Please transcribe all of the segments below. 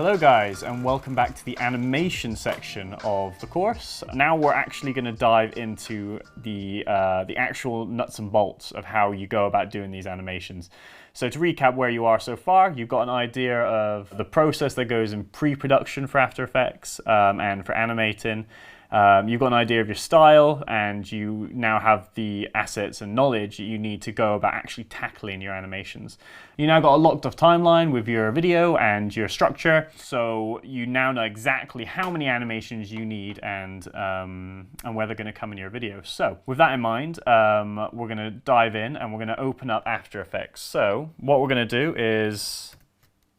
Hello guys, and welcome back to the animation section of the course. Now we're actually going to dive into the actual nuts and bolts of how you go about doing these animations. So to recap where you are so far, you've got an idea of the process that goes in pre-production for After Effects and for animating. You've got an idea of your style, and you now have the assets and knowledge that you need to go about actually tackling your animations. You now got a locked off timeline with your video and your structure, so you now know exactly how many animations you need and where they're going to come in your video. So with that in mind, we're going to dive in and we're going to open up After Effects. So what we're going to do is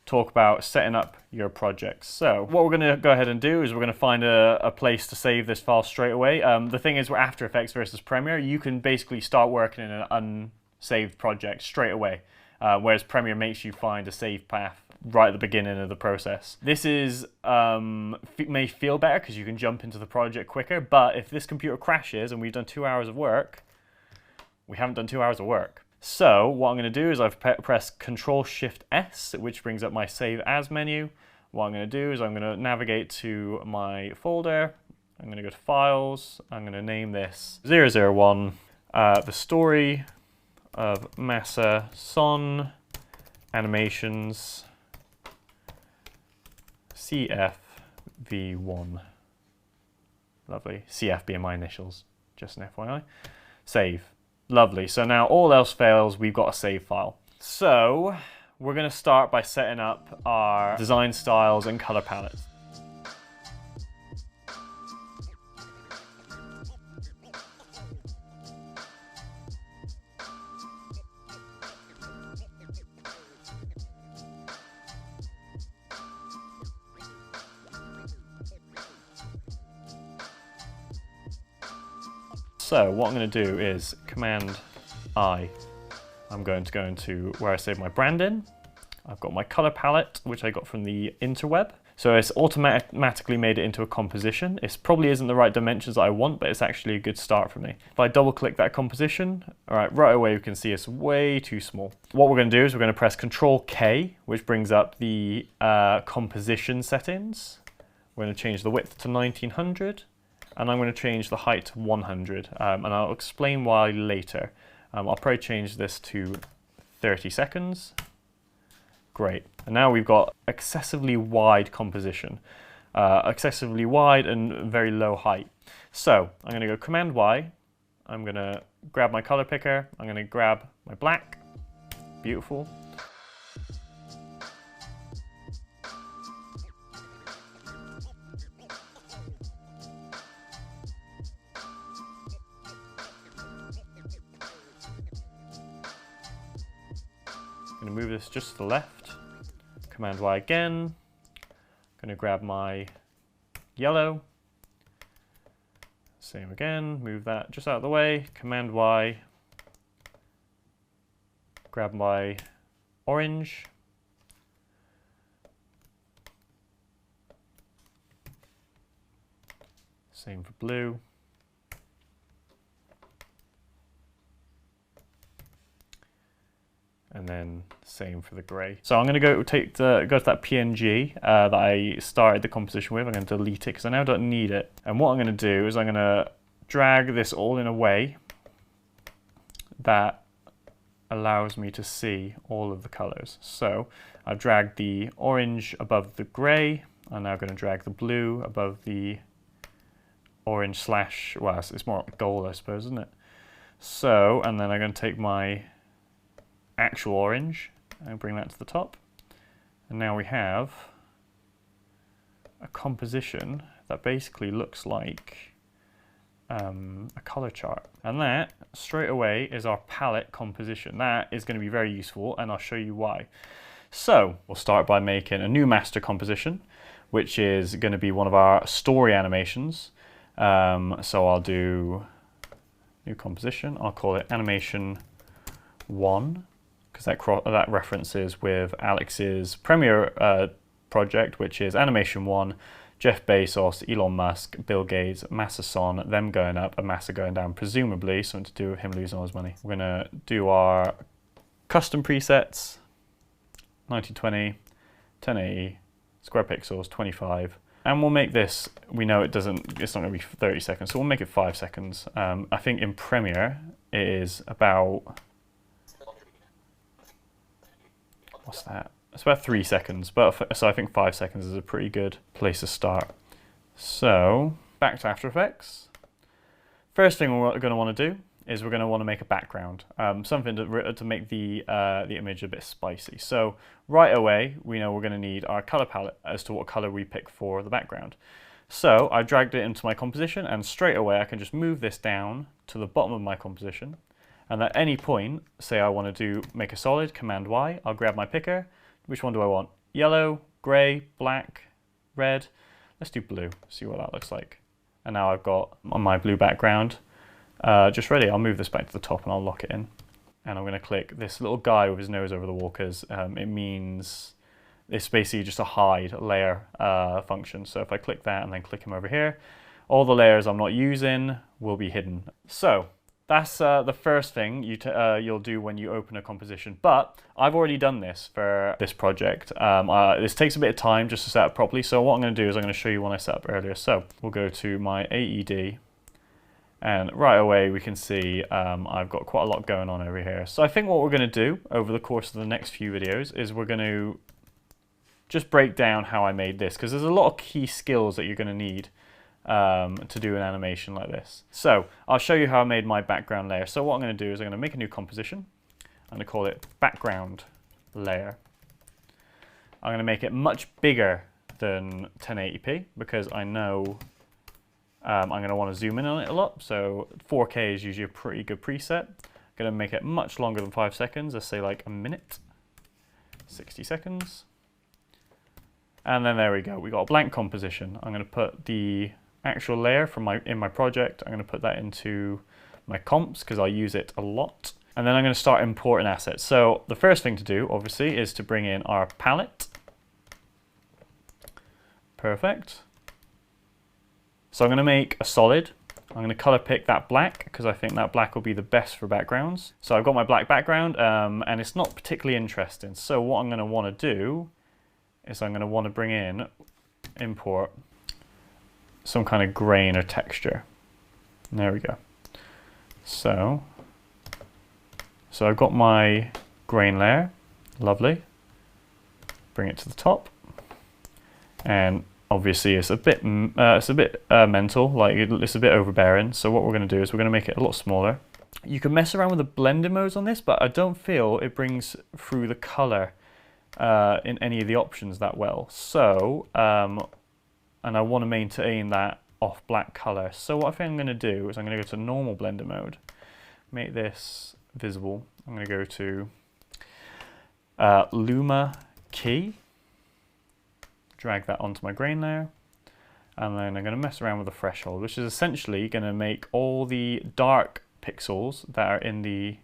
talk about setting up your projects. So what we're going to go ahead and do is we're going to find a place to save this file straight away. The thing is, with After Effects versus Premiere, you can basically start working in an unsaved project straight away, whereas Premiere makes you find a save path right at the beginning of the process. This is may feel better because you can jump into the project quicker, but if this computer crashes and we've done 2 hours of work, we haven't done 2 hours of work. So what I'm going to do is I've pressed Control-Shift-S, which brings up my Save As menu. What I'm going to do is I'm going to navigate to my folder. I'm going to go to Files. I'm going to name this 001, The Story of Masa Son Animations CFV1. Lovely. CF being my initials, just an FYI. Save. Lovely. So now all else fails, we've got a save file. So we're going to start by setting up our design styles and color palettes. So what I'm going to do is Command-I. I'm going to go into where I save my brand in. I've got my color palette, which I got from the interweb. So it's automatically made it into a composition. It probably isn't the right dimensions that I want, but it's actually a good start for me. If I double click that composition, all right away we can see it's way too small. What we're going to do is we're going to press Control-K, which brings up the composition settings. We're going to change the width to 1900. And I'm going to change the height to 100, and I'll explain why later. I'll probably change this to 30 seconds. Great. And now we've got excessively wide composition, excessively wide and very low height. So I'm going to go Command-Y. I'm going to grab my color picker. I'm going to grab my black. Beautiful. I'm going to move this just to the left, Command-Y again, I'm going to grab my yellow, same again, move that just out of the way, Command-Y, grab my orange, same for blue, and then same for the grey. So I'm going to go to that PNG that I started the composition with. I'm going to delete it because I now don't need it. And what I'm going to do is I'm going to drag this all in a way that allows me to see all of the colours. So I've dragged the orange above the grey. I'm now going to drag the blue above the orange slash, well, it's more gold, I suppose, isn't it? So, and then I'm going to take my actual orange and bring that to the top, and now we have a composition that basically looks like a color chart, and that straight away is our palette composition. That is going to be very useful, and I'll show you why. So we'll start by making a new master composition, which is going to be one of our story animations. So I'll do new composition. I'll call it animation 1. Because that references with Alex's Premiere project, which is Animation 1, Jeff Bezos, Elon Musk, Bill Gates, Masa Son, them going up and Masa going down, presumably something to do with him losing all his money. We're going to do our custom presets, 1920, 1080, square pixels, 25. And we'll make this, we know it's not going to be 30 seconds, so we'll make it 5 seconds. I think in Premiere it is about, what's that? It's about 3 seconds, so I think 5 seconds is a pretty good place to start. So back to After Effects. First thing we're going to want to do is we're going to want to make a background, something to make the image a bit spicy. So right away, we know we're going to need our color palette as to what color we pick for the background. So I dragged it into my composition, and straight away I can just move this down to the bottom of my composition. And at any point, say I want to make a solid, Command Y, I'll grab my picker. Which one do I want? Yellow, gray, black, red. Let's do blue, see what that looks like. And now I've got on my blue background just ready. I'll move this back to the top and I'll lock it in. And I'm going to click this little guy with his nose over the wall because it means it's basically just a hide layer function. So if I click that and then click him over here, all the layers I'm not using will be hidden. So that's the first thing you'll do when you open a composition. But I've already done this for this project. This takes a bit of time just to set up properly. So what I'm going to do is I'm going to show you one I set up earlier. So we'll go to my AED. And right away we can see I've got quite a lot going on over here. So I think what we're going to do over the course of the next few videos is we're going to just break down how I made this, because there's a lot of key skills that you're going to need to do an animation like this. So I'll show you how I made my background layer. So what I'm going to do is I'm going to make a new composition. I'm going to call it background layer. I'm going to make it much bigger than 1080p because I know I'm going to want to zoom in on it a lot, so 4K is usually a pretty good preset. I'm going to make it much longer than 5 seconds, let's say like a minute, 60 seconds. And then there we go, we got a blank composition. I'm going to put the actual layer from in my project, I'm going to put that into my comps because I use it a lot. And then I'm going to start importing assets. So the first thing to do, obviously, is to bring in our palette. Perfect. So I'm going to make a solid. I'm going to color pick that black because I think that black will be the best for backgrounds. So I've got my black background and it's not particularly interesting. So what I'm going to want to do is I'm going to want to bring in, import some kind of grain or texture. And there we go. So I've got my grain layer, lovely. Bring it to the top. And obviously it's a bit mental, like it's a bit overbearing. So what we're going to do is we're going to make it a lot smaller. You can mess around with the blending modes on this, but I don't feel it brings through the color in any of the options that well. So, and I want to maintain that off black color. So what I think I'm going to do is I'm going to go to normal blender mode, make this visible. I'm going to go to Luma Key. Drag that onto my grain layer, and then I'm going to mess around with the threshold, which is essentially going to make all the dark pixels that are in the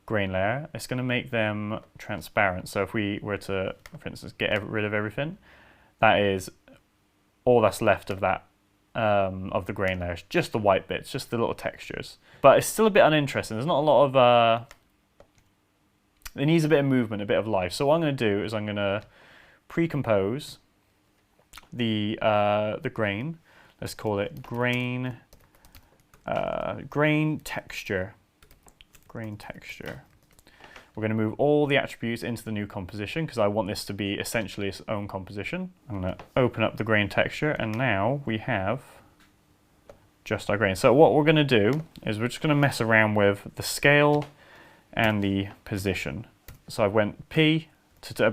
grain layer, it's going to make them transparent. So if we were to, for instance, get rid of everything, that is all that's left of that of the grain layer. It's just the white bits, just the little textures. But it's still a bit uninteresting. There's not a lot of it needs a bit of movement, a bit of life. So what I'm going to do is I'm going to pre-compose the grain. Let's call it grain texture. Grain texture. We're going to move all the attributes into the new composition because I want this to be essentially its own composition. I'm going to open up the grain texture, and now we have just our grain. So what we're going to do is we're just going to mess around with the scale and the position. So I went P to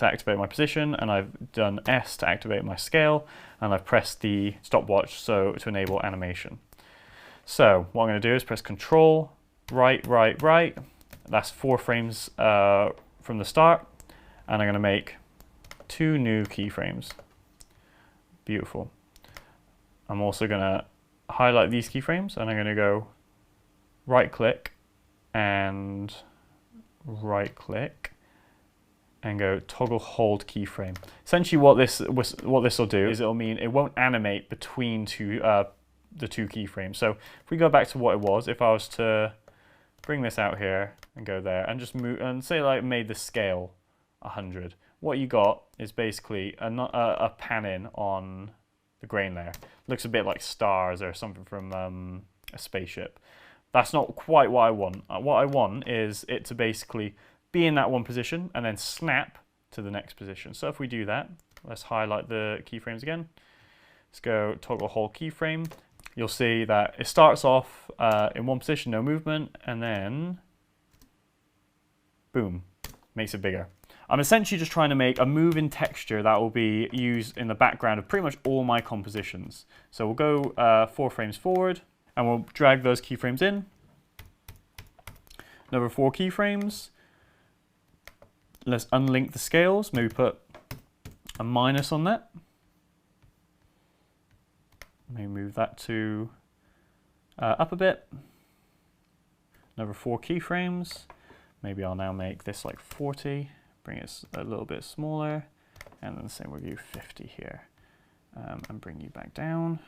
activate my position, and I've done S to activate my scale, and I've pressed the stopwatch to enable animation. So what I'm going to do is press Control, right. That's 4 frames from the start, and I'm going to make 2 new keyframes. Beautiful. I'm also going to highlight these keyframes, and I'm going to go right-click and right-click and go toggle hold keyframe. Essentially what this will do is it'll mean it won't animate between the 2 keyframes. So if we go back to what it was, if I was to bring this out here and go there and just move and say like made the scale 100, what you got is basically a pan in on the grain layer. Looks a bit like stars or something from a spaceship. That's not quite what I want. What I want is it to basically be in that one position and then snap to the next position. So if we do that, let's highlight the keyframes again. Let's go toggle whole keyframe. You'll see that it starts off in one position, no movement, and then boom, makes it bigger. I'm essentially just trying to make a move in texture that will be used in the background of pretty much all my compositions. So we'll go 4 frames forward and we'll drag those keyframes in. Another 4 keyframes. Let's unlink the scales, maybe put a minus on that. Maybe move that to up a bit. Another 4 keyframes. Maybe I'll now make this like 40. Bring it a little bit smaller, and then the same, we'll do 50 here, and bring you back down,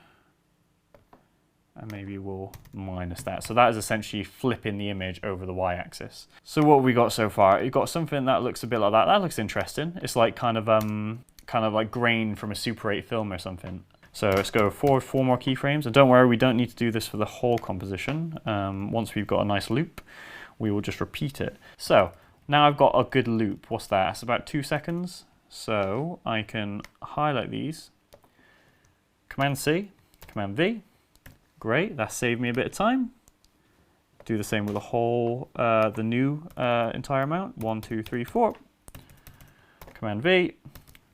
and maybe we'll minus that. So that is essentially flipping the image over the y-axis. So what have we got so far? You've got something that looks a bit like that. That looks interesting. It's like kind of like grain from a Super 8 film or something. So let's go forward 4 more keyframes, and don't worry, we don't need to do this for the whole composition. Once we've got a nice loop, we will just repeat it. So now I've got a good loop. What's that? It's about 2 seconds. So I can highlight these. Command C, Command V. Great, that saved me a bit of time. Do the same with the whole, the new entire amount. 1, 2, 3, 4. Command V.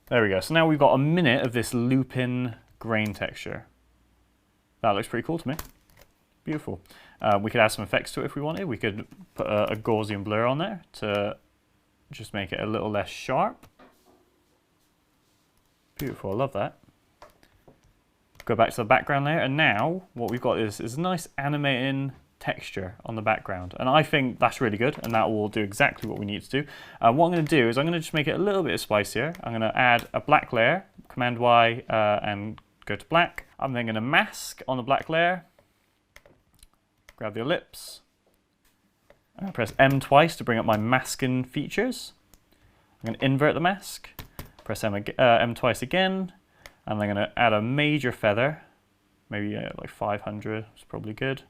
There we go. So now we've got a minute of this looping grain texture. That looks pretty cool to me. Beautiful. We could add some effects to it if we wanted. We could put a Gaussian blur on there to just make it a little less sharp. Beautiful, I love that. Go back to the background layer, and now what we've got is a nice animating texture on the background. And I think that's really good, and that will do exactly what we need to do. What I'm going to do is I'm going to just make it a little bit spicier. I'm going to add a black layer, Command Y, and go to black. I'm then going to mask on the black layer. Grab the ellipse. I'm going to press M twice to bring up my masking features. I'm going to invert the mask. Press M twice again. And I'm going to add a major feather. Maybe like 500 is probably good.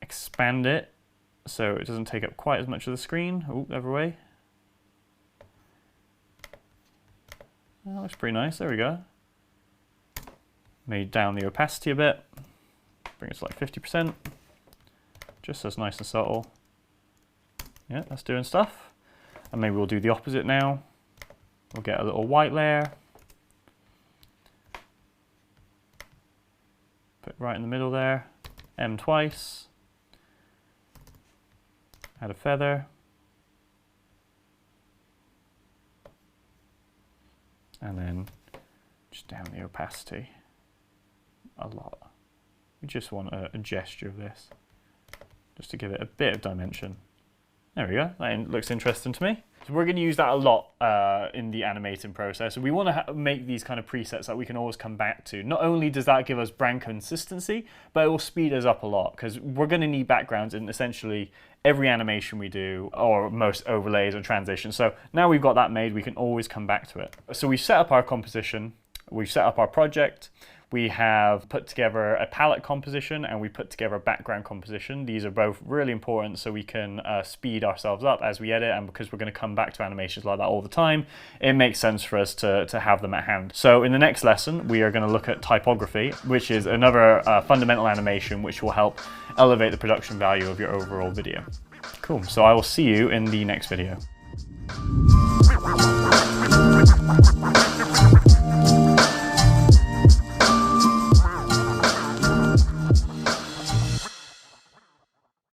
Expand it so it doesn't take up quite as much of the screen. Oh, the other way. That looks pretty nice. There we go. Maybe down the opacity a bit. Bring it to like 50%. Just so it's nice and subtle. Yeah, that's doing stuff. And maybe we'll do the opposite now. We'll get a little white layer. Put it right in the middle there. M twice. Add a feather. And then just down the opacity a lot. We just want a gesture of this, just to give it a bit of dimension. There we go, that looks interesting to me. So we're going to use that a lot in the animating process. We want to make these kind of presets that we can always come back to. Not only does that give us brand consistency, but it will speed us up a lot, because we're going to need backgrounds in essentially every animation we do, or most overlays or transitions. So now we've got that made, we can always come back to it. So we've set up our composition, we've set up our project, we have put together a palette composition, and we put together a background composition. These are both really important so we can speed ourselves up as we edit, and because we're going to come back to animations like that all the time, it makes sense for us to have them at hand. So in the next lesson, we are going to look at typography, which is another fundamental animation which will help elevate the production value of your overall video. Cool, so I will see you in the next video.